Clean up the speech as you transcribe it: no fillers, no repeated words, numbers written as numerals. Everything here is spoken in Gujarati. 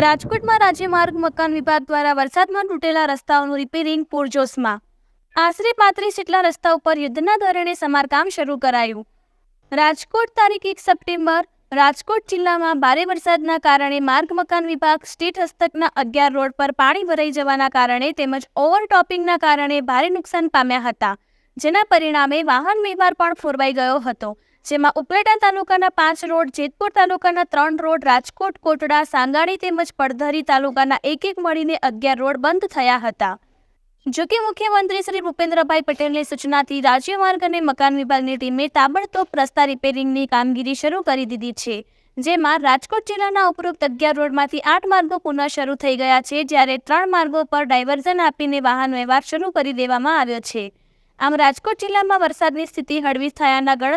રાજકોટમાં રાજ્ય માર્ગ મકાન વિભાગ દ્વારા વરસાદમાં તૂટેલા રસ્તાઓનું રિપેરિંગ પૂરજોશમાં. આશરે 35 જેટલા રસ્તાઓ પર યુદ્ધના ધોરણે સમારકામ શરૂ કરાયું. રાજકોટ તારીખ 1 સપ્ટેમ્બર. રાજકોટ જિલ્લામાં ભારે વરસાદના કારણે માર્ગ મકાન વિભાગ સ્ટેટ હસ્તકના 11 રોડ પર પાણી ભરાઈ જવાના કારણે તેમજ ઓવરટોપિંગના કારણે ભારે નુકસાન પામ્યા હતા, જેના પરિણામે વાહન વ્યવહાર પણ ખોરવાઈ ગયો હતો. જેમાં ઉપલેટા તાલુકાના 5 રોડ, જેતપુર તાલુકાના 3 રોડ, રાજકોટ, કોટડા, સાંગાણી તેમજ પડધરી તાલુકાના એક મળીને 11 રોડ બંધ થયા હતા. જોકે મુખ્યમંત્રી શ્રી ભૂપેન્દ્રભાઈ પટેલની સૂચનાથી રાજ્ય માર્ગ અને મકાન વિભાગની ટીમે તાબડતોબ રસ્તા રિપેરિંગની કામગીરી શરૂ કરી દીધી છે. જેમાં રાજકોટ જિલ્લાના ઉપરોક્ત 11 રોડમાંથી 8 માર્ગો પુનઃ શરૂ થઈ ગયા છે, જ્યારે 3 માર્ગો પર ડાયવર્ઝન આપીને વાહન વ્યવહાર શરૂ કરી દેવામાં આવ્યો છે. આમ રાજકોટ જિલ્લામાં વરસાદની સ્થિતિ હળવી થયાના ગણતરી